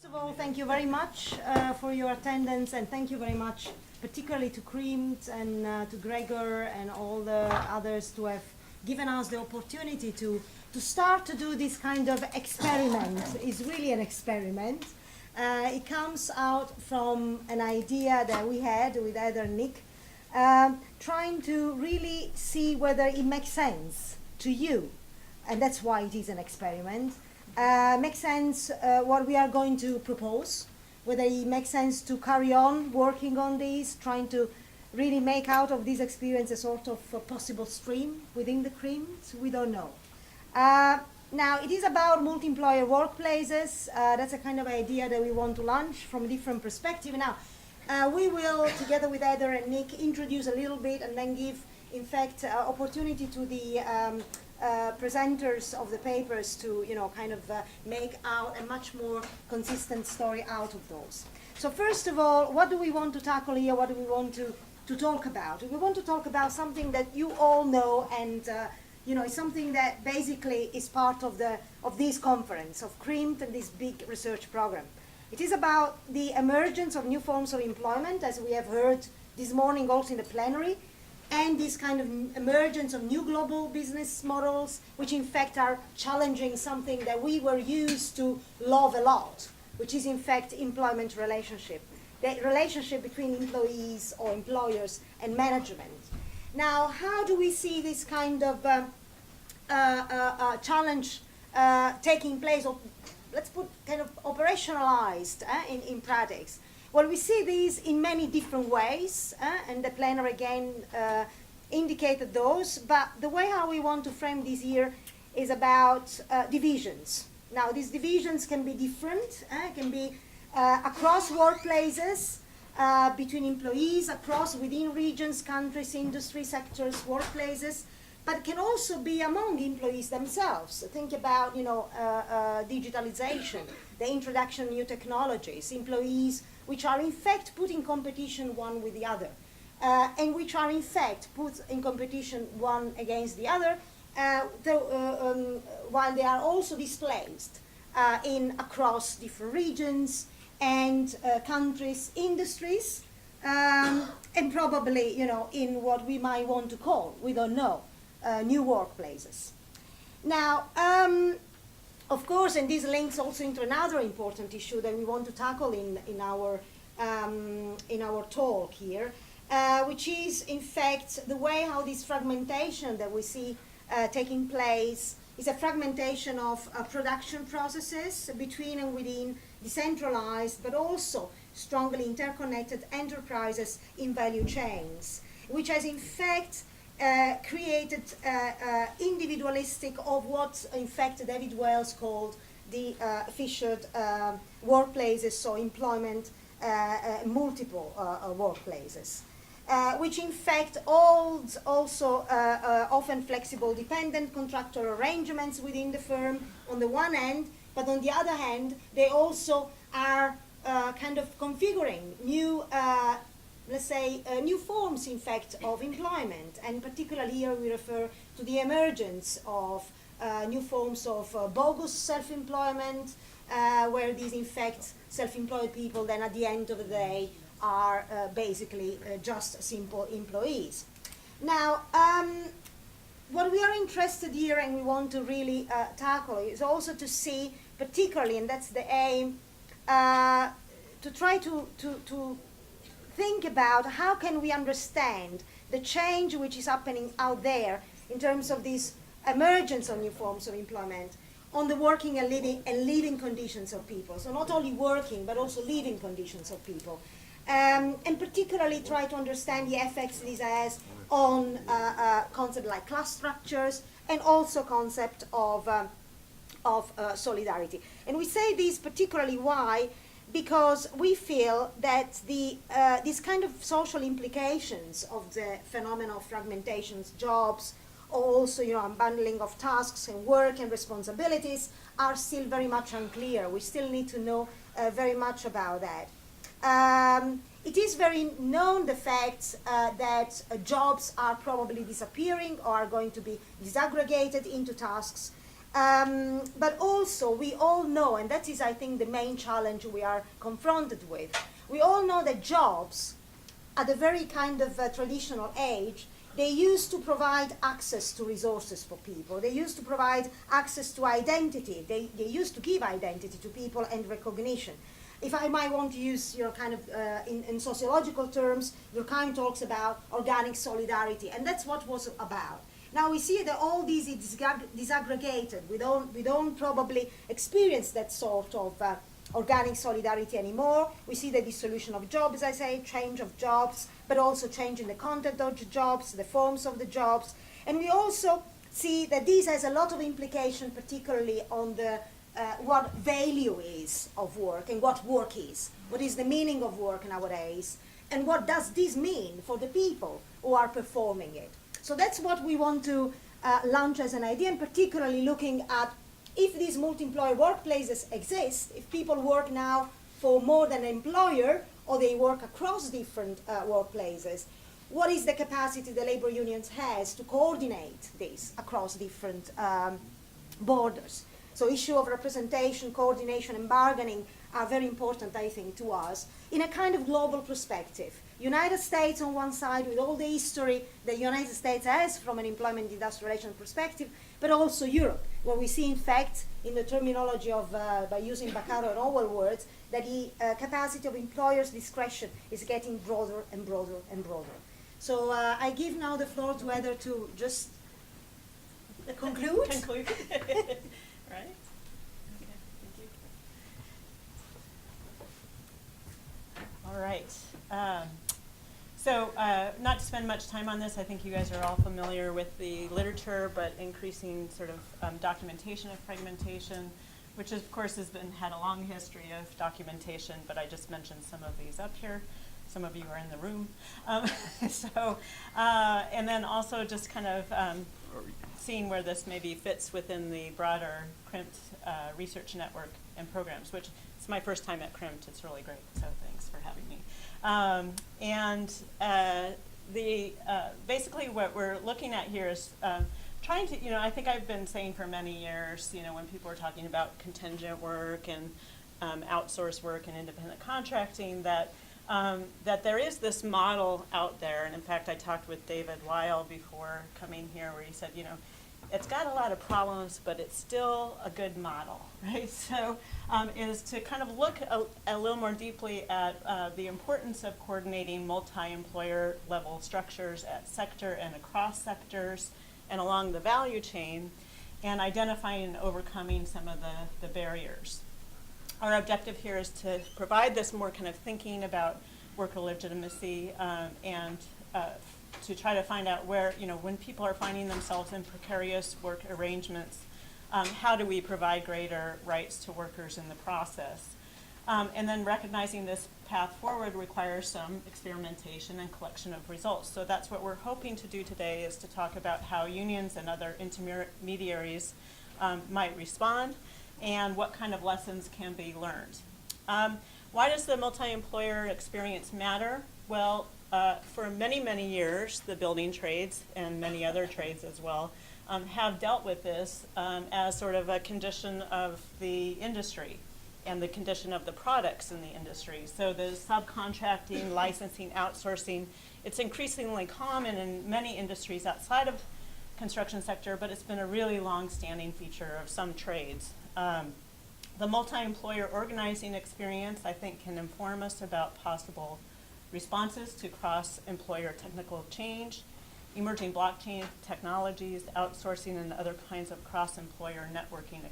First of all, thank you very much for your attendance, and thank you very much particularly to CRIMT and to Gregor and all the others to have given us the opportunity to start to do this kind of experiment. It's really an experiment. It comes out from an idea that we had with Heather and Nick, trying to really see whether it makes sense to you, and that's why it is an experiment. Makes sense what we are going to propose, whether it makes sense to carry on working on this, trying to really make out of this experience a sort of a possible stream within the CRIMT. We don't know. Now, it is about multi-employer workplaces. That's a kind of idea that we want to launch from a different perspective. Now, we will, together with Heather and Nick, introduce a little bit and then give, in fact, opportunity to the presenters of the papers to, kind of make out a much more consistent story out of those. So first of all, what do we want to tackle here? What do we want to talk about? We want to talk about something that you all know, and it's something that basically is part of this conference of CRIMT and this big research program. It is about the emergence of new forms of employment, as we have heard this morning also in the plenary, and this kind of emergence of new global business models, which in fact are challenging something that we were used to love a lot, which is in fact employment relationship, the relationship between employees or employers and management. Now, how do we see this kind of challenge taking place, or let's put kind of operationalized in practice? Well, we see these in many different ways, and the planner again indicated those, but the way how we want to frame this here is about divisions. Now, these divisions can be different, can be across workplaces, between employees, across within regions, countries, industry sectors, workplaces, but can also be among employees themselves. Think about, digitalization, the introduction of new technologies, employees which are in fact put in competition one with the other, and which are in fact put in competition one against the other, while they are also displaced across different regions and countries, industries, and probably, in what we might want to call, we don't know, new workplaces. Now, of course, and this links also into another important issue that we want to tackle in our talk here, which is in fact the way how this fragmentation that we see taking place is a fragmentation of production processes between and within decentralized but also strongly interconnected enterprises in value chains, which has in fact created individualistic of what in fact David Wells called the fissured workplaces, so employment multiple workplaces, which in fact holds also often flexible dependent contractor arrangements within the firm on the one hand, but on the other hand they also are kind of configuring new let's say, new forms, in fact, of employment. And particularly here we refer to the emergence of new forms of bogus self-employment, where these, in fact, self-employed people then at the end of the day are basically just simple employees. Now, what we are interested here and we want to really tackle is also to see, particularly, and that's the aim, to try to think about how can we understand the change which is happening out there in terms of this emergence of new forms of employment on the working and living conditions of people. So not only working, but also living conditions of people. And particularly try to understand the effects this has on concepts like class structures and also concept of solidarity. And we say this particularly why? Because we feel that these kind of social implications of the phenomenon of fragmentations, jobs, or also unbundling of tasks and work and responsibilities are still very much unclear. We still need to know very much about that. It is very known the fact that jobs are probably disappearing or are going to be disaggregated into tasks. But also, we all know, and that is, I think, the main challenge we are confronted with. We all know that jobs, at a very kind of traditional age, they used to provide access to resources for people. They used to provide access to identity. They used to give identity to people and recognition. If I might want to use, kind of in sociological terms, Durkheim talks about organic solidarity, and that's what was about. Now we see that all these is disaggregated. We don't probably experience that sort of organic solidarity anymore. We see the dissolution of jobs, as I say, change of jobs, but also change in the content of the jobs, the forms of the jobs. And we also see that this has a lot of implication, particularly on the what value is of work and what work is. What is the meaning of work nowadays? And what does this mean for the people who are performing it? So that's what we want to launch as an idea, and particularly looking at if these multi-employer workplaces exist, if people work now for more than an employer, or they work across different workplaces, what is the capacity the labor unions has to coordinate this across different borders? So issue of representation, coordination, and bargaining are very important, I think, to us in a kind of global perspective. United States on one side, with all the history the United States has from an employment industrial relations perspective, but also Europe, where we see, in fact, in the terminology of, by using Baccaro and Orwell words, that the capacity of employers' discretion is getting broader and broader and broader. So I give now the floor to Heather to just conclude. Conclude. Right? Okay, thank you. All right. So not to spend much time on this, I think you guys are all familiar with the literature, but increasing sort of documentation of fragmentation, which of course had a long history of documentation, but I just mentioned some of these up here. Some of you are in the room. And then also just kind of seeing where this maybe fits within the broader CRIMT research network and programs, which it's my first time at CRIMT. It's really great, so thanks for having me. Basically what we're looking at here is trying to, I think I've been saying for many years, when people are talking about contingent work and outsourced work and independent contracting, that there is this model out there, and in fact I talked with David Weil before coming here where he said, it's got a lot of problems, but it's still a good model, right? So is to kind of look a little more deeply at the importance of coordinating multi-employer level structures at sector and across sectors and along the value chain, and identifying and overcoming some of the barriers. Our objective here is to provide this more kind of thinking about worker legitimacy and to try to find out where, when people are finding themselves in precarious work arrangements, how do we provide greater rights to workers in the process? And then recognizing this path forward requires some experimentation and collection of results. So that's what we're hoping to do today, is to talk about how unions and other intermediaries might respond and what kind of lessons can be learned. Why does the multi-employer experience matter? Well, for many, many years, the building trades and many other trades as well have dealt with this as sort of a condition of the industry and the condition of the products in the industry. So the subcontracting, licensing, outsourcing, it's increasingly common in many industries outside of construction sector, but it's been a really long-standing feature of some trades. The multi-employer organizing experience, I think, can inform us about possible responses to cross-employer technical change, emerging blockchain technologies, outsourcing, and other kinds of cross-employer networking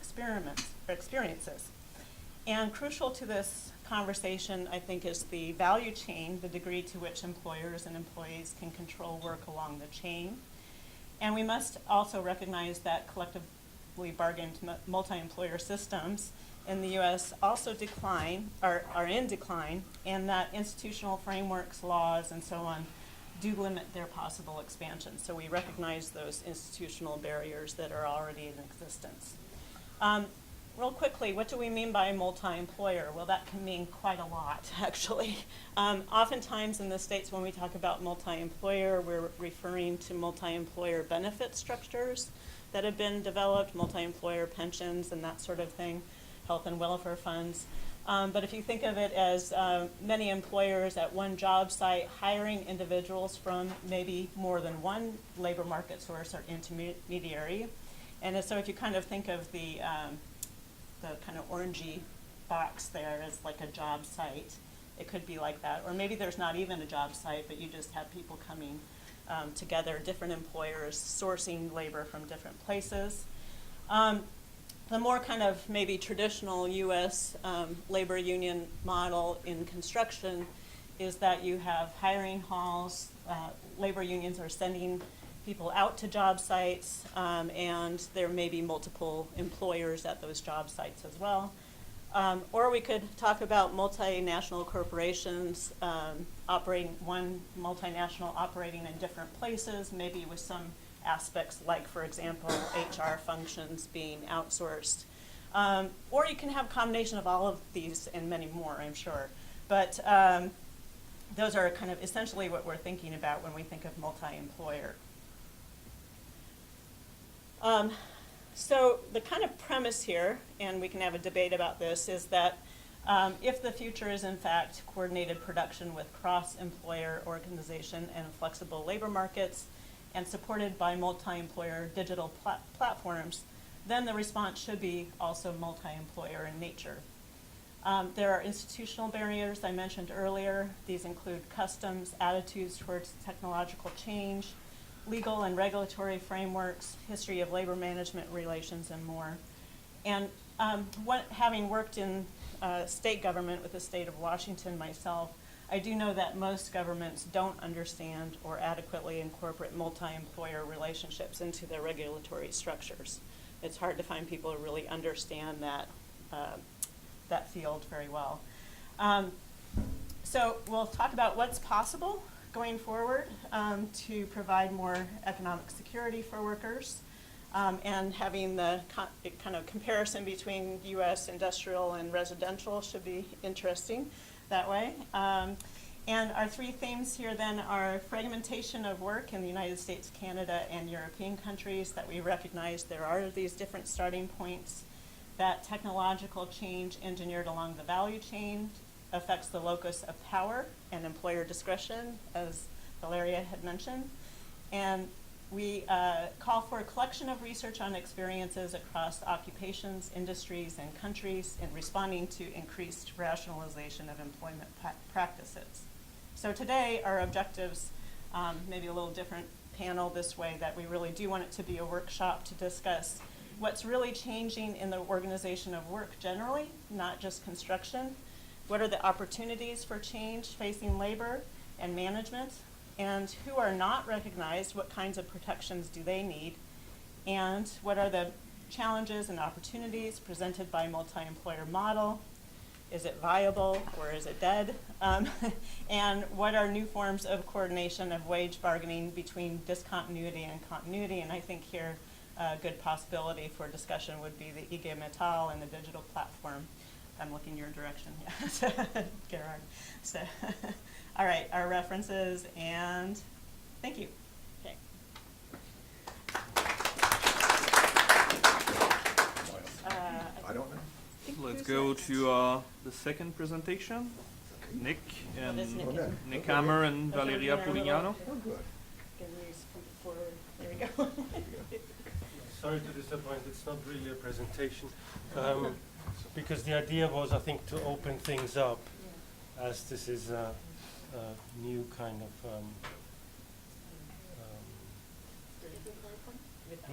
experiences. And crucial to this conversation, I think, is the value chain, the degree to which employers and employees can control work along the chain. And we must also recognize that collectively bargained multi-employer systems in the U.S. also are in decline, and that institutional frameworks, laws, and so on do limit their possible expansion. So we recognize those institutional barriers that are already in existence. real quickly, what do we mean by multi-employer? Well, that can mean quite a lot, actually. Oftentimes in the States, when we talk about multi-employer, we're referring to multi-employer benefit structures that have been developed, multi-employer pensions and that sort of thing, health and welfare funds. But if you think of it as many employers at one job site hiring individuals from maybe more than one labor market source or intermediary. And so if you kind of think of the kind of orangey box there as like a job site, it could be like that. Or maybe there's not even a job site, but you just have people coming together, different employers sourcing labor from different places. The more kind of maybe traditional U.S. Labor union model in construction is that you have hiring halls, labor unions are sending people out to job sites, and there may be multiple employers at those job sites as well. Or we could talk about multinational corporations operating, one multinational operating in different places, maybe with some aspects like, for example, HR functions being outsourced. Or you can have a combination of all of these and many more, I'm sure. But those are kind of essentially what we're thinking about when we think of multi-employer. So the kind of premise here, and we can have a debate about this, is that if the future is in fact coordinated production with cross-employer organization and flexible labor markets and supported by multi-employer digital platforms, then the response should be also multi-employer in nature. There are institutional barriers I mentioned earlier. These include customs, attitudes towards technological change, legal and regulatory frameworks, history of labor management relations, and more. And having worked in state government with the state of Washington myself, I do know that most governments don't understand or adequately incorporate multi-employer relationships into their regulatory structures. It's hard to find people who really understand that field very well. So we'll talk about what's possible going forward to provide more economic security for workers, and having the kind of comparison between U.S. industrial and residential should be interesting that way. And our three themes here then are fragmentation of work in the United States, Canada, and European countries, that we recognize there are these different starting points, that technological change engineered along the value chain affects the locus of power and employer discretion, as Valeria had mentioned. And we call for a collection of research on experiences across occupations, industries, and countries in responding to increased rationalization of employment practices. So today, our objectives, maybe a little different panel this way, that we really do want it to be a workshop to discuss what's really changing in the organization of work generally, not just construction. What are the opportunities for change facing labor and management? And who are not recognized, what kinds of protections do they need? And what are the challenges and opportunities presented by multi-employer model? Is it viable or is it dead? And what are new forms of coordination of wage bargaining between discontinuity and continuity? And I think here a good possibility for discussion would be the IG Metall and the digital platform. I'm looking your direction, yes, Gerard. So, all right, our references, and thank you. Okay. I don't know. Let's go to the second presentation. Nick and Nick Hammer and Valeria Pulignano. Oh, good. There we go. Sorry to disappoint, it's not really a presentation. Because the idea was, I think, to open things up, as this is a new kind of...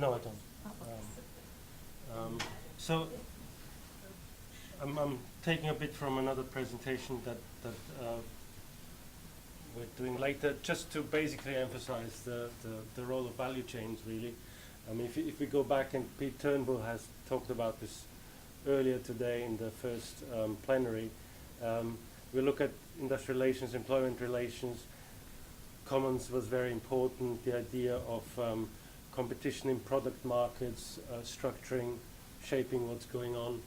no, I don't. So I'm taking a bit from another presentation that we're doing later, just to basically emphasize the role of value chains, really. I mean, if we go back, and Pete Turnbull has talked about this earlier today in the first plenary, we look at industrial relations, employment relations. Commons was very important, the idea of competition in product markets, structuring shaping what's going on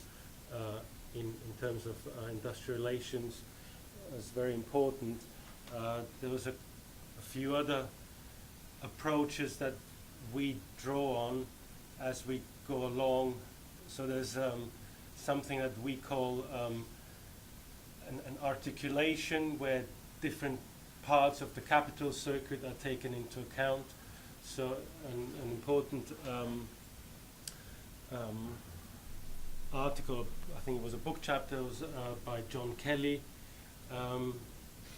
in terms of industrial relations is very important. There was a few other approaches that we draw on as we go along. So there's something that we call an articulation, where different parts of the capital circuit are taken into account. So an important article, I think it was a book chapter, was by John Kelly.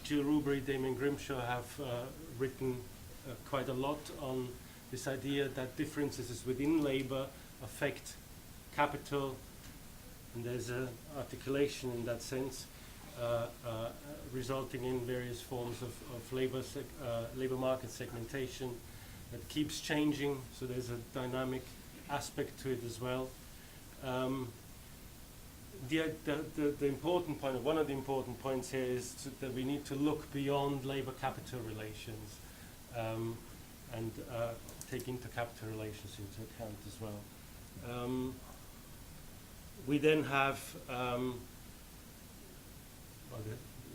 Jill Rubery, Damien Grimshaw have written quite a lot on this idea that differences within labor affect capital, and there's an articulation in that sense, resulting in various forms of labor market segmentation that keeps changing. So there's a dynamic aspect to it as well. The important point, or one of the important points here, is that we need to look beyond labor-capital relations and take intercapital relations into account as well. We then have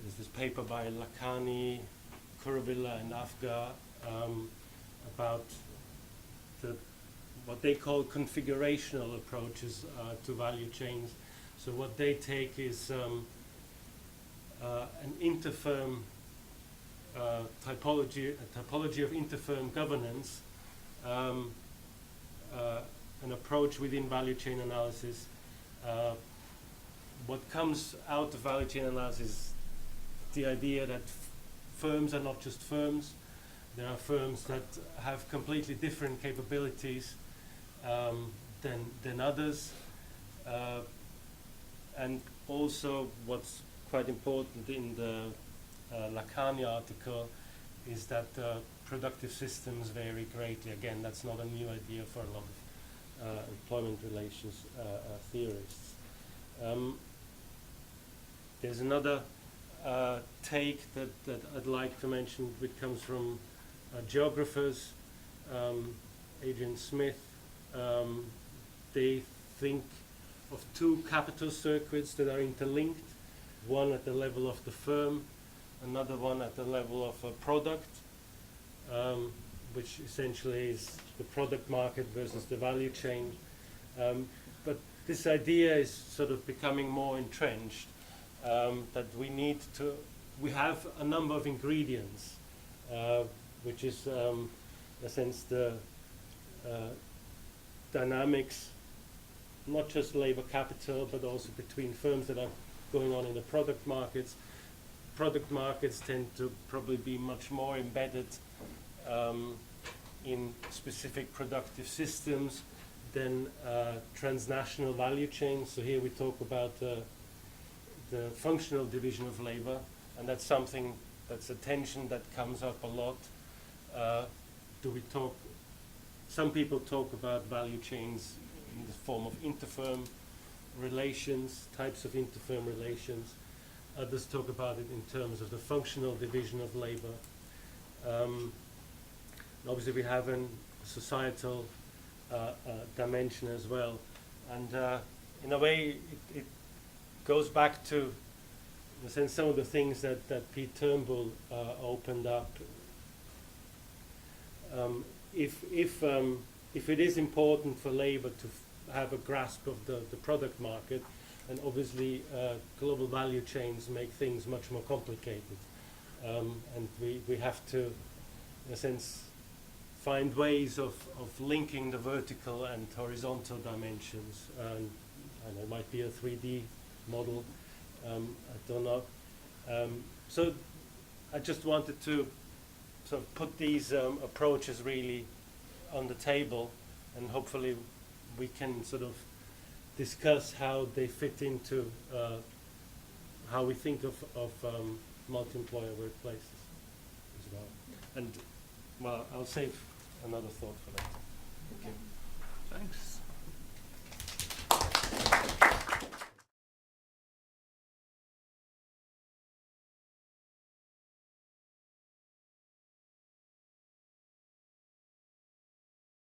there's this paper by Lakhani, Kuravilla, and Afgar about what they call configurational approaches to value chains. So what they take is an interfirm typology, a typology of interfirm governance, an approach within value chain analysis. What comes out of value chain analysis is the idea that firms are not just firms. There are firms that have completely different capabilities than others. And also what's quite important in the Lakhani article is that productive systems vary greatly. Again, that's not a new idea for a lot of employment relations theorists. There's another take that I'd like to mention, which comes from geographers, Adrian Smith. They think of two capital circuits that are interlinked, one at the level of the firm, another one at the level of a product, which essentially is the product market versus the value chain. But this idea is sort of becoming more entrenched, that we have a number of ingredients, which is in a sense the dynamics, not just labor capital, but also between firms that are going on in the product markets. Product markets tend to probably be much more embedded in specific productive systems than transnational value chains. So here we talk about the functional division of labor, and that's something, that's a tension that comes up a lot. Some people talk about value chains in the form of interfirm relations, types of interfirm relations. Others talk about it in terms of the functional division of labor. Obviously we have a societal dimension as well. And in a way it goes back to, in a sense, some of the things that Pete Turnbull opened up. If it is important for labor to have a grasp of the product market, and obviously global value chains make things much more complicated, and we have to, in a sense, find ways of linking the vertical and horizontal dimensions. And it might be a 3D model, I don't know. So I just wanted to sort of put these approaches really on the table, and hopefully we can sort of discuss how they fit into how we think of multi-employer workplaces as well. And well, I'll save another thought for later. Thanks.